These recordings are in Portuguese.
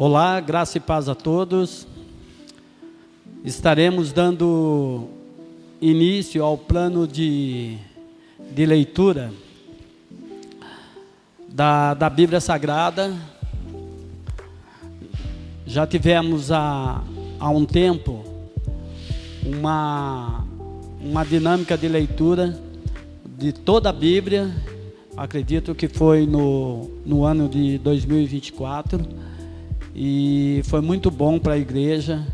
Olá, graça e paz a todos. Estaremos dando início ao plano de leitura da Bíblia Sagrada. Já tivemos há um tempo uma dinâmica de leitura de toda a Bíblia. Acredito que foi no ano de 2024. E foi muito bom para a igreja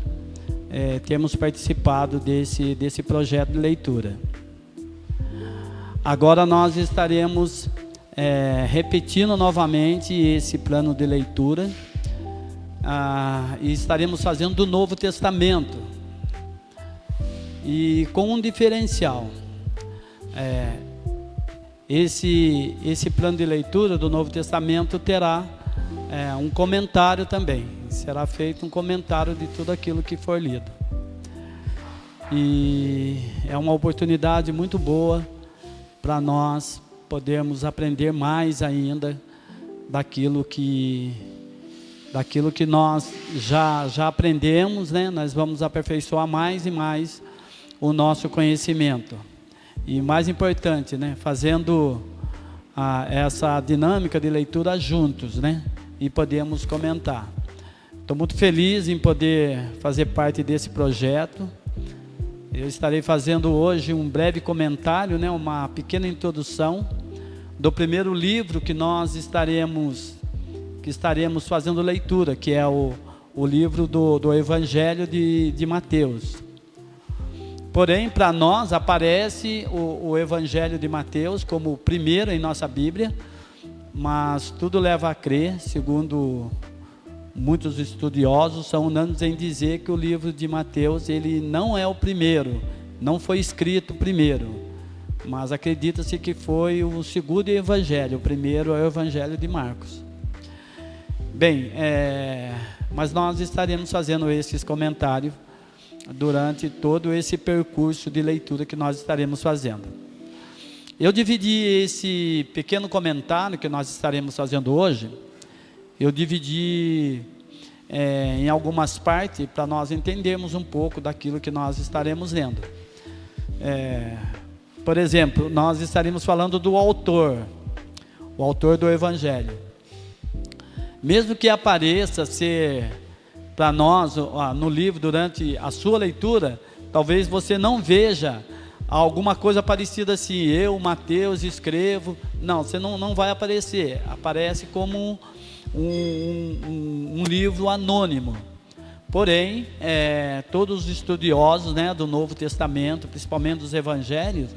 termos participado desse projeto de leitura. Agora nós estaremos repetindo novamente esse plano de leitura e estaremos fazendo do Novo Testamento e com um diferencial. Esse plano de leitura do Novo Testamento terá um comentário também. Será feito um comentário de tudo aquilo que for lido. E é uma oportunidade muito boa para nós podermos aprender mais ainda daquilo que nós já aprendemos, né? Nós vamos aperfeiçoar mais e mais o nosso conhecimento. E mais importante, né? Fazendo essa dinâmica de leitura juntos, né? E podemos comentar. Estou muito feliz em poder fazer parte desse projeto. Eu estarei fazendo hoje um breve comentário, né, uma pequena introdução do primeiro livro que nós estaremos fazendo leitura, que é o livro do Evangelho de Mateus. Porém, para nós aparece o Evangelho de Mateus como o primeiro em nossa Bíblia, mas tudo leva a crer, segundo muitos estudiosos, são unânimes em dizer que o livro de Mateus, ele não é o primeiro, não foi escrito primeiro, mas acredita-se que foi o segundo evangelho. O primeiro é o Evangelho de Marcos. Bem, mas nós estaremos fazendo esses comentários durante todo esse percurso de leitura que nós estaremos fazendo. Eu dividi esse pequeno comentário que nós estaremos fazendo hoje, eu dividi em algumas partes para nós entendermos um pouco daquilo que nós estaremos lendo. Por exemplo, nós estaremos falando do autor, o autor do Evangelho. Mesmo que apareça ser para nós no livro durante a sua leitura, talvez você não veja alguma coisa parecida assim, eu, Mateus, escrevo. Não, você não vai aparecer. Aparece como um livro anônimo. Porém, todos os estudiosos, né, do Novo Testamento, principalmente dos Evangelhos,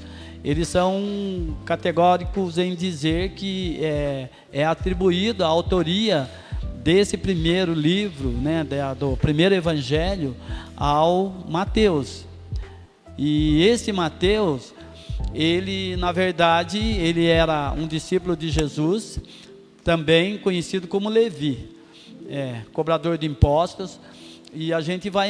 eles são categóricos em dizer que é atribuída a autoria desse primeiro livro, né, do primeiro Evangelho, ao Mateus. E esse Mateus, ele na verdade, ele era um discípulo de Jesus, também conhecido como Levi, cobrador de impostos. E a gente vai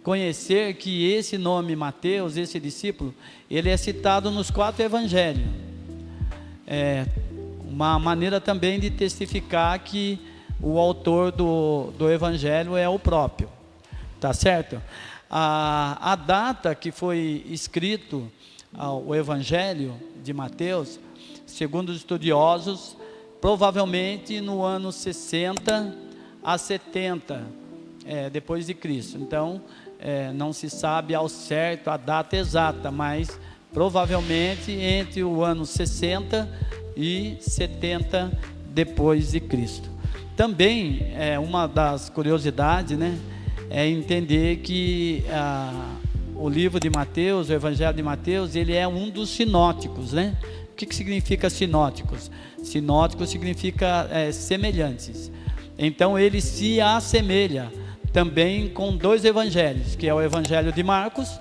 conhecer que esse nome Mateus, esse discípulo, ele é citado nos 4 evangelhos. Uma maneira também de testificar que o autor do evangelho é o próprio. Tá certo? A data que foi escrito o Evangelho de Mateus, segundo os estudiosos, provavelmente no ano 60 a 70 depois de Cristo. Então, não se sabe ao certo a data exata, mas provavelmente entre o ano 60 e 70 depois de Cristo. Também, uma das curiosidades, né, é entender que o livro de Mateus, o Evangelho de Mateus, ele é um dos sinóticos, né? O que significa sinóticos? Sinóticos significa semelhantes. Então ele se assemelha também com 2 evangelhos, que é o Evangelho de Marcos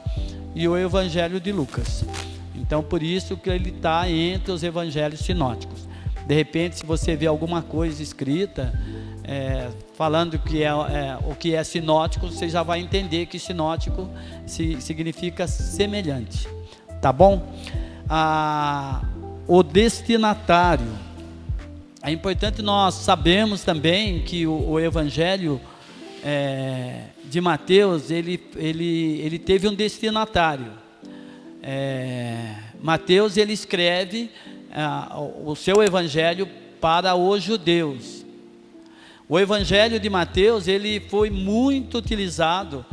e o Evangelho de Lucas. Então por isso que ele está entre os evangelhos sinóticos. De repente, se você vê alguma coisa escrita falando que o que é sinótico, você já vai entender que sinótico significa semelhante. Tá bom? O destinatário É importante nós sabermos também que o Evangelho de Mateus, ele teve um destinatário. Mateus, ele escreve o seu Evangelho para os judeus. O Evangelho de Mateus, ele foi muito utilizado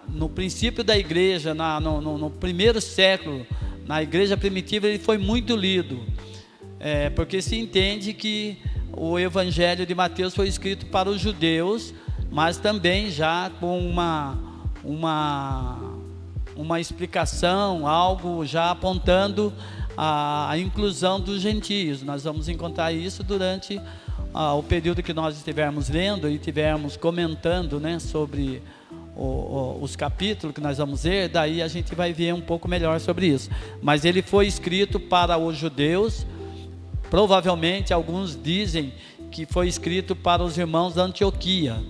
no princípio da igreja, no primeiro século, na igreja primitiva. Ele foi muito lido, porque se entende que o Evangelho de Mateus foi escrito para os judeus, mas também já com uma explicação, algo já apontando a inclusão dos gentios. Nós vamos encontrar isso durante o período que nós estivermos lendo e estivermos comentando, né, sobre os capítulos que nós vamos ler. Daí a gente vai ver um pouco melhor sobre isso. Mas ele foi escrito para os judeus. Provavelmente alguns dizem que foi escrito para os irmãos da Antioquia,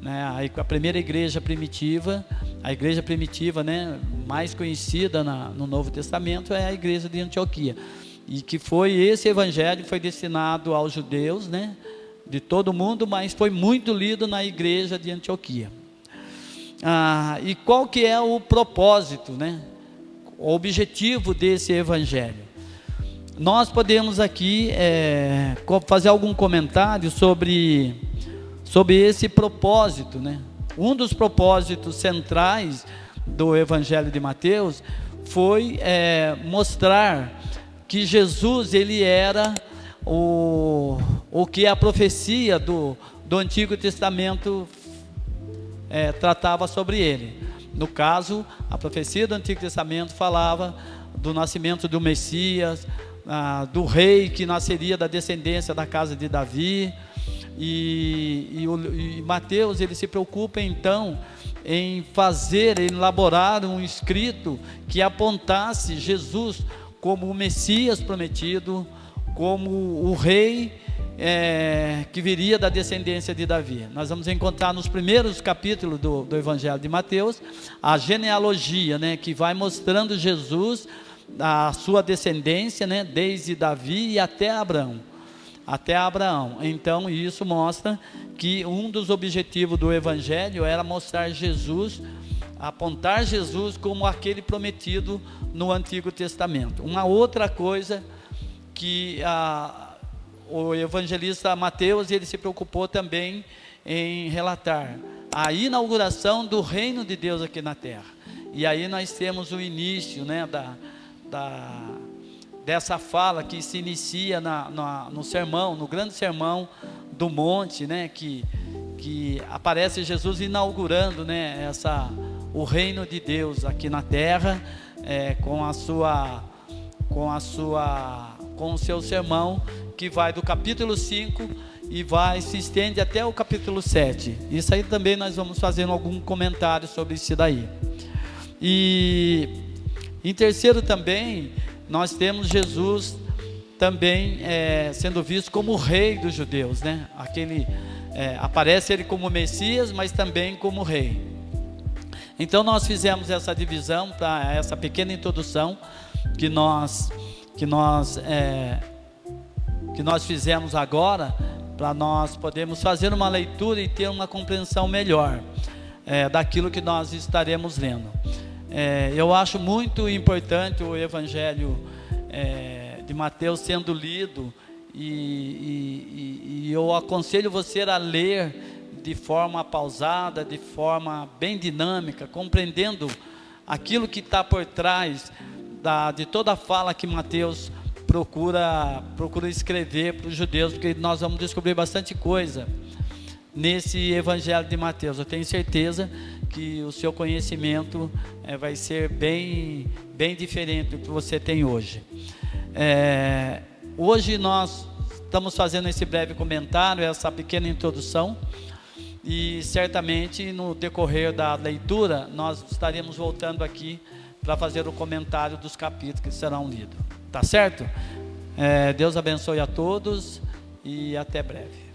né, a primeira igreja primitiva. A igreja primitiva, né, mais conhecida no Novo Testamento é a igreja de Antioquia. E que foi esse evangelho, foi destinado aos judeus, né, de todo o mundo, mas foi muito lido na igreja de Antioquia. E qual que é o propósito, né, o objetivo desse evangelho? Nós podemos aqui fazer algum comentário sobre esse propósito, né? Um dos propósitos centrais do Evangelho de Mateus foi mostrar que Jesus, ele era o que a profecia do Antigo Testamento tratava sobre ele. No caso, a profecia do Antigo Testamento falava do nascimento do Messias, do rei que nasceria da descendência da casa de Davi. E Mateus, ele se preocupa então em elaborar um escrito que apontasse Jesus como o Messias prometido, como o rei que viria da descendência de Davi. Nós vamos encontrar nos primeiros capítulos do Evangelho de Mateus a genealogia, né, que vai mostrando Jesus, a sua descendência, né, desde Davi e até Abraão. Então isso mostra que um dos objetivos do Evangelho era mostrar Jesus, apontar Jesus como aquele prometido no Antigo Testamento. Uma outra coisa que o evangelista Mateus, ele se preocupou também em relatar a inauguração do reino de Deus aqui na terra. E aí nós temos o início, né, dessa fala que se inicia no sermão, no grande sermão do monte, né, que aparece Jesus inaugurando, né, o reino de Deus aqui na terra, com o seu sermão, que vai do capítulo 5 e se estende até o capítulo 7. Isso aí também nós vamos fazer algum comentário sobre isso daí. E em terceiro também, nós temos Jesus também sendo visto como o rei dos judeus, né? Aparece ele como Messias, mas também como rei. Então nós fizemos essa divisão para essa pequena introdução que nós fizemos agora, para nós podermos fazer uma leitura e ter uma compreensão melhor daquilo que nós estaremos lendo. Eu acho muito importante o Evangelho de Mateus sendo lido, e eu aconselho você a ler de forma pausada, de forma bem dinâmica, compreendendo aquilo que está por trás de toda a fala que Mateus procura escrever para os judeus, porque nós vamos descobrir bastante coisa nesse Evangelho de Mateus. Eu tenho certeza que o seu conhecimento vai ser bem diferente do que você tem hoje. Hoje nós estamos fazendo esse breve comentário, essa pequena introdução, e certamente no decorrer da leitura nós estaremos voltando aqui para fazer o comentário dos capítulos que serão lidos. Tá certo? Deus abençoe a todos e até breve.